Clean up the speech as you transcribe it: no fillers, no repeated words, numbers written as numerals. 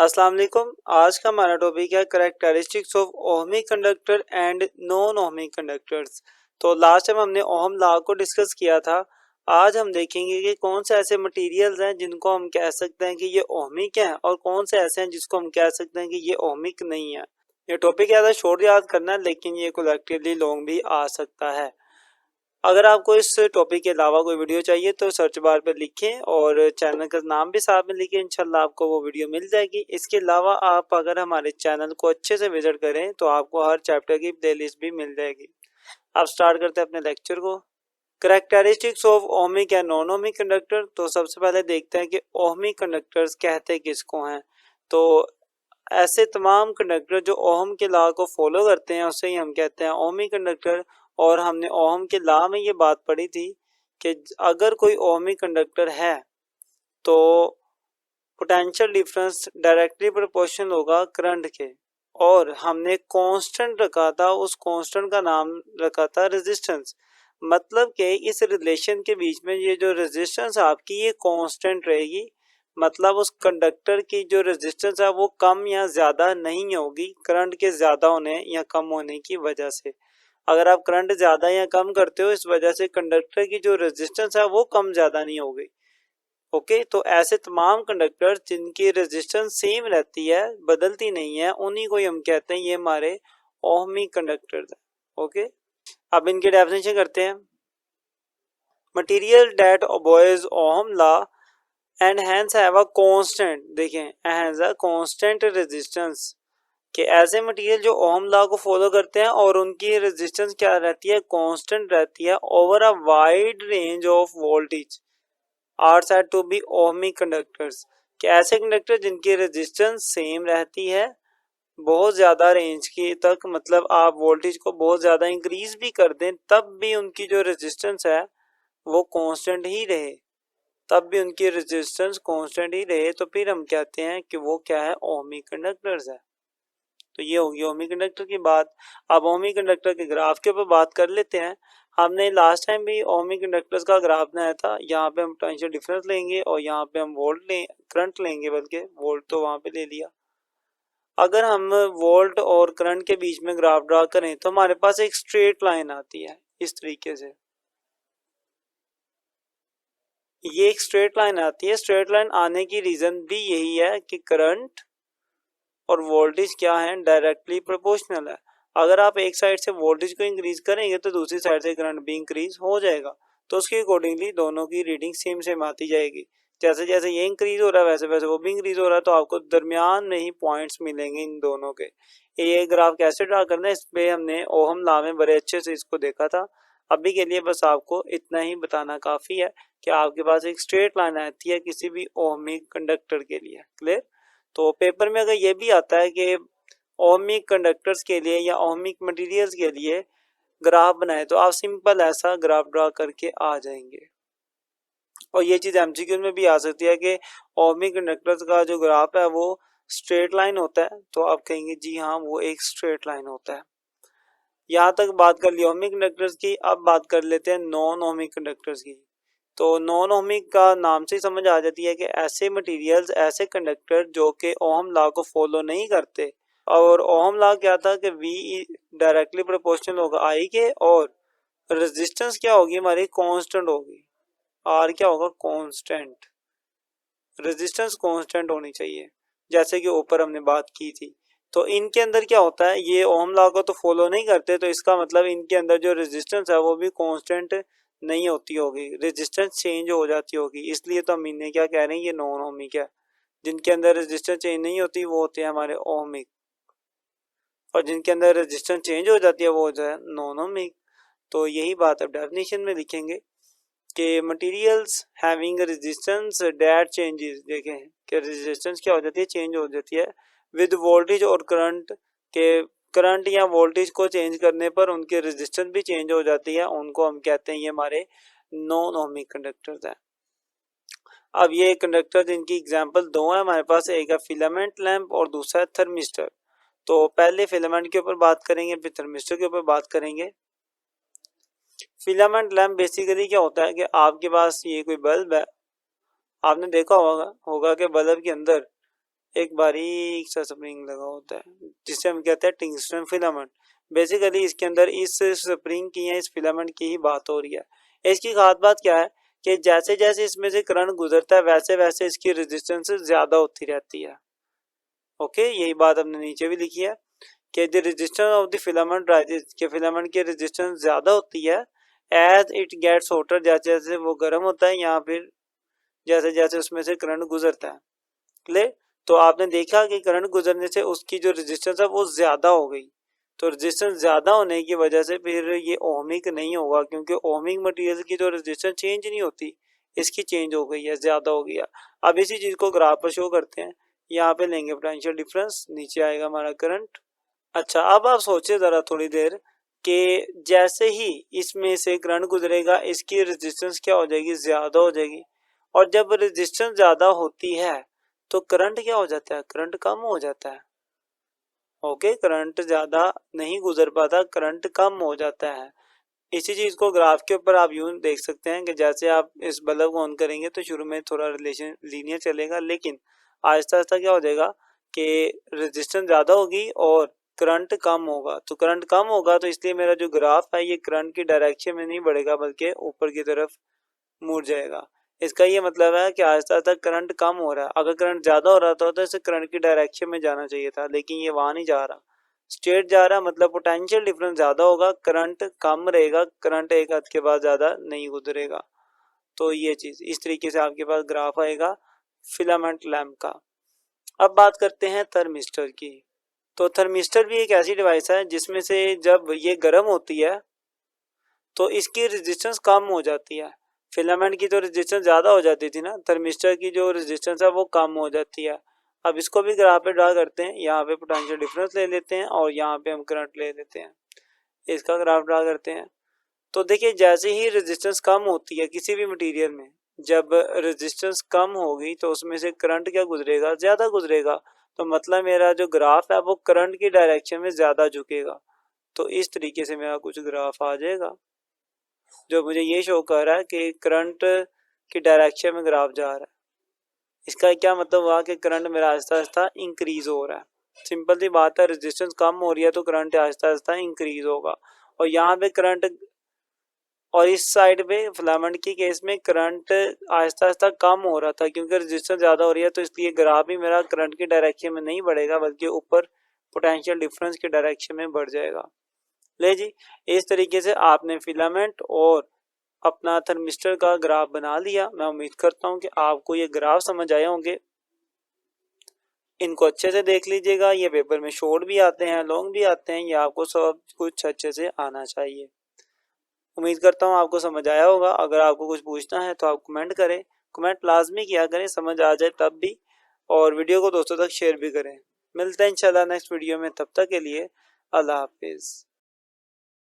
अस्सलाम वालेकुम। आज का हमारा टॉपिक है characteristics of ohmic conductor and non ohmic conductors. तो लास्ट टाइम हमने ओहम लॉ को डिस्कस किया था। आज हम देखेंगे कि कौन से ऐसे मटेरियल्स हैं जिनको हम कह सकते हैं कि ये ओहमिक हैं और कौन से ऐसे हैं जिसको हम कह सकते हैं कि ये ओहमिक नहीं है। ये टॉपिक ज़्यादा शॉर्ट याद करना है, लेकिन ये कलेक्टिवली लॉन्ग भी आ सकता है। अगर आपको इस टॉपिक के अलावा कोई वीडियो चाहिए तो सर्च बार पे लिखें और चैनल का नाम भी साथ में लिखें, इंशाल्लाह आपको वो वीडियो मिल जाएगी। इसके अलावा आप अगर हमारे चैनल को अच्छे से विजिट करें तो आपको हर चैप्टर की प्लेलिस्ट भी मिल जाएगी। आप स्टार्ट करते हैं अपने लेक्चर को। Characteristics of ohmic and non ohmic conductor. तो सबसे पहले देखते हैं कि ओहमिक कंडक्टर्स कहते किसको हैं। तो ऐसे तमाम कंडक्टर जो ओहम के लॉ को फॉलो करते हैं उसे ही हम कहते हैं ओहमिक कंडक्टर। और हमने ओहम के लॉ में ये बात पढ़ी थी कि अगर कोई ओहमिक कंडक्टर है तो पोटेंशियल डिफरेंस डायरेक्टली प्रोपोर्शनल होगा करंट के। और हमने कांस्टेंट रखा था, उस कांस्टेंट का नाम रखा था रेजिस्टेंस। मतलब कि इस रिलेशन के बीच में ये जो रेजिस्टेंस आपकी ये कांस्टेंट रहेगी। मतलब उस कंडक्टर की जो रेजिस्टेंस है वो कम या ज़्यादा नहीं होगी करंट के ज़्यादा होने या कम होने की वजह से। अगर आप करंट ज़्यादा या कम करते हो इस वजह से कंडक्टर की जो रेजिस्टेंस है वो कम ज़्यादा नहीं होगी। ओके, तो ऐसे तमाम कंडक्टर जिनकी रेजिस्टेंस सेम रहती है, बदलती नहीं है, उन्हीं को हम कहते हैं ये हमारे ओहमिक कंडक्टर्स हैं। ओके, अब इनके डेफिनेशन करते हैं। Material that obeys Ohm law and hence have a constant, देखें हैज अ कांस्टेंट रेजिस्टेंस, कि ऐसे मटेरियल जो ओहम लॉ को फॉलो करते हैं और उनकी रेजिस्टेंस क्या रहती है, कांस्टेंट रहती है over a wide range of voltage are said to be ohmic conductors. कि ऐसे कंडक्टर जिनकी रेजिस्टेंस सेम रहती है बहुत ज़्यादा रेंज की तक, मतलब आप वोल्टेज को बहुत ज़्यादा इंक्रीज भी कर दें तब भी उनकी जो रेजिस्टेंस है वो कांस्टेंट ही रहे, तब भी उनकी रेजिस्टेंस कांस्टेंट ही रहे, तो फिर हम कहते हैं कि वो क्या है, ओहमिक कंडक्टर्स है। तो ये होगी ओहमिक कंडक्टर की बात। अब ओहमिक कंडक्टर के ग्राफ के ऊपर बात कर लेते हैं। हमने लास्ट टाइम भी ओहमिक कंडक्टर्स का ग्राफ बनाया था। यहाँ पे हम पोटेंशियल डिफरेंस लेंगे और यहाँ पे हम वोल्ट ले करंट लेंगे, बल्कि वोल्ट तो वहाँ पे ले लिया। अगर हम वोल्ट और करंट के बीच में ग्राफ ड्रा करें तो हमारे पास एक स्ट्रेट लाइन आती है इस तरीके से। ये एक स्ट्रेट लाइन आती है। स्ट्रेट लाइन आने की रीजन भी यही है कि करंट और वोल्टेज क्या है, डायरेक्टली प्रोपोर्शनल है। अगर आप एक साइड से वोल्टेज को इंक्रीज करेंगे तो दूसरी साइड से करंट भी इंक्रीज हो जाएगा, तो उसके अकॉर्डिंगली दोनों की रीडिंग सेम सेम आती जाएगी। जैसे जैसे ये इंक्रीज हो रहा है वैसे वैसे वो भी इंक्रीज हो रहा है, तो आपको दरमियान में ही पॉइंट्स मिलेंगे इन दोनों के। ये ग्राफ कैसे ड्रा करना है इस पे हमने ओहम लॉ में बड़े अच्छे से इसको देखा था। अभी के लिए बस आपको इतना ही बताना काफी है कि आपके पास एक स्ट्रेट लाइन आती है किसी भी ओहमिक कंडक्टर के लिए। क्लियर? तो पेपर में अगर ये भी आता है कि ओहमिक कंडक्टर्स के लिए या ओहमिक मटेरियल्स के लिए ग्राफ बनाए, तो आप सिंपल ऐसा ग्राफ ड्रा करके आ जाएंगे। और ये चीज़ एमसीक्यू में भी आ सकती है कि ओहमिक कंडक्टर्स का जो ग्राफ है वो स्ट्रेट लाइन होता है, तो आप कहेंगे जी हाँ वो एक स्ट्रेट लाइन होता है। यहाँ तक बात कर ली ओहमिक कंडक्टर्स की। अब बात कर लेते हैं नॉन ओहमिक कंडक्टर्स की। तो नॉन ओहमिक का नाम से समझ आ जाती है कि ऐसे मटेरियल्स, ऐसे कंडक्टर जो कि ओहम लॉ को फॉलो नहीं करते। और ओहम लॉ क्या था कि V डायरेक्टली प्रोपोर्शनल होगा I के, और रेजिस्टेंस क्या होगी हमारी, कांस्टेंट होगी। R क्या होगा, कांस्टेंट। रेजिस्टेंस कांस्टेंट होनी चाहिए, जैसे कि ऊपर हमने बात की थी। तो इनके अंदर क्या होता है, ये ओहम लॉ को तो फॉलो नहीं करते, तो इसका मतलब इनके अंदर जो रेजिस्टेंस है वो भी कांस्टेंट नहीं होती होगी, रेजिस्टेंस चेंज हो जाती होगी। इसलिए तो हम इन्हें क्या कह रहे हैं, ये नॉन ओहमिक है। जिनके अंदर रेजिस्टेंस चेंज नहीं होती वो होते हैं हमारे ओहमिक, और जिनके अंदर रेजिस्टेंस चेंज हो जाती है वो होता है नॉन ओहमिक। तो यही बात अब डेफिनेशन में लिखेंगे कि materials having resistance that changes, देखें कि रेजिस्टेंस क्या हो जाती है, चेंज हो जाती है विद वोल्टेज और करंट, के करंट या वोल्टेज को चेंज करने पर उनके रेजिस्टेंस भी चेंज हो जाती है, उनको हम कहते हैं ये हमारे नॉन ओहमिक कंडक्टर्स हैं। अब ये कंडक्टर जिनकी एग्जांपल दो है हमारे पास, एक है फिलामेंट लैंप और दूसरा है थर्मिस्टर। तो पहले फिलामेंट के ऊपर बात करेंगे फिर थर्मिस्टर के ऊपर बात करेंगे। फिलामेंट लैंप बेसिकली क्या होता है कि आपके पास ये कोई बल्ब है, आपने देखा होगा कि बल्ब के अंदर एक बारीक सा स्प्रिंग लगा होता है जिसे हम कहते हैं टंगस्टन फिलामेंट। बेसिकली इसके अंदर इस स्प्रिंग की या इस फिलामेंट की ही बात हो रही है। इसकी खास बात क्या है कि जैसे जैसे इसमें से करंट गुजरता है वैसे वैसे इसकी रेजिस्टेंस ज्यादा होती रहती है। ओके, यही बात हमने नीचे भी लिखी है कि the resistance of the filament rises, के फिलामेंट की रेजिस्टेंस ज्यादा होती है एज इट गेट्स हॉटर, जैसे जैसे वो गर्म होता है या फिर जैसे जैसे उसमें से करंट गुजरता है। क्लियर? तो आपने देखा कि करंट गुजरने से उसकी जो रेजिस्टेंस है वो ज्यादा हो गई। तो रेजिस्टेंस ज्यादा होने की वजह से फिर ये ओहमिक नहीं होगा, क्योंकि ओहमिक मटेरियल की जो रेजिस्टेंस चेंज नहीं होती, इसकी चेंज हो गई है, ज्यादा हो गया। अब इसी चीज को ग्राफ पर शो करते हैं। यहाँ पे लेंगे पोटेंशियल डिफरेंस, नीचे आएगा हमारा करंट। अच्छा, अब आप सोचे जरा थोड़ी देर कि जैसे ही इसमें से करंट गुजरेगा इसकी रेजिस्टेंस क्या हो जाएगी, ज्यादा हो जाएगी। और जब रेजिस्टेंस ज्यादा होती है तो करंट क्या हो जाता है, करंट कम हो जाता है। ओके, करंट ज्यादा नहीं गुजर पाता, करंट कम हो जाता है। इसी चीज को ग्राफ के ऊपर आप यूं देख सकते हैं कि जैसे आप इस बल्ब को ऑन करेंगे तो शुरू में थोड़ा रिलेशन लीनियर चलेगा, लेकिन आहिस्ता आहिस्ता क्या हो जाएगा कि रेजिस्टेंस ज्यादा होगी और करंट कम होगा। तो करंट कम होगा तो इसलिए मेरा जो ग्राफ है ये करंट की डायरेक्शन में नहीं बढ़ेगा बल्कि ऊपर की तरफ मुड़ जाएगा। इसका ये मतलब है कि आहिस्ता आहिस्ता करंट कम हो रहा है। अगर करंट ज्यादा हो रहा था तो इसे करंट की डायरेक्शन में जाना चाहिए था, लेकिन ये वहां नहीं जा रहा, स्ट्रेट जा रहा है। मतलब पोटेंशियल डिफरेंस ज्यादा होगा, करंट कम रहेगा, करंट एक हद के बाद ज्यादा नहीं गुजरेगा। तो ये चीज इस तरीके से आपके पास ग्राफ आएगा फिलामेंट लैंप का। अब बात करते हैं थर्मिस्टर की। तो थर्मिस्टर भी एक ऐसी डिवाइस है जिसमें से जब ये गर्म होती है तो इसकी रेजिस्टेंस कम हो जाती है। फिलामेंट की तो रेजिस्टेंस ज़्यादा हो जाती थी ना, थर्मिस्टर की जो रेजिस्टेंस है वो कम हो जाती है। अब इसको भी ग्राफ पे ड्रा करते हैं। यहाँ पे पोटेंशियल डिफरेंस ले लेते हैं और यहाँ पे हम करंट ले लेते हैं। इसका ग्राफ ड्रा करते हैं। तो देखिए, जैसे ही रेजिस्टेंस कम होती है किसी भी मटेरियल में, जब रेजिस्टेंस कम होगी तो उसमें से करंट क्या गुजरेगा, ज़्यादा गुजरेगा। तो मतलब मेरा जो ग्राफ है वो करंट की डायरेक्शन में ज़्यादा झुकेगा। तो इस तरीके से मेरा कुछ ग्राफ आ जाएगा जो मुझे ये शो कर रहा है कि करंट की डायरेक्शन में ग्राफ जा रहा है। इसका क्या मतलब हुआ कि करंट मेरा आहिस्ता आहिस्ता इंक्रीज हो रहा है। सिंपल सी बात है, रेजिस्टेंस कम हो रही है तो करंट आहिस्ता आहिस्ता इंक्रीज होगा। और यहाँ पे करंट, और इस साइड पे फिलामेंट की केस में करंट आहिस्ता आहिस्ता कम हो रहा था क्योंकि रेजिस्टेंस ज़्यादा हो रही है, तो इसलिए ग्राफ भी मेरा करंट की डायरेक्शन में नहीं बढ़ेगा बल्कि ऊपर पोटेंशियल डिफरेंस की डायरेक्शन में बढ़ जाएगा। ले जी, इस तरीके से आपने फिलामेंट और अपना थर्मिस्टर का ग्राफ बना लिया। मैं उम्मीद करता हूँ कि आपको ये ग्राफ समझ आए होंगे। इनको अच्छे से देख लीजिएगा, ये पेपर में शॉर्ट भी आते हैं, लॉन्ग भी आते हैं, ये आपको सब कुछ अच्छे से आना चाहिए। उम्मीद करता हूँ आपको समझ आया होगा। अगर आपको कुछ पूछना है तो आप कमेंट करें, कमेंट लाजमी किया करें, समझ आ जाए तब भी। और वीडियो को दोस्तों तक शेयर भी करें। मिलते हैं इंशाल्लाह नेक्स्ट वीडियो में, तब तक के लिए अल्लाह हाफिज़।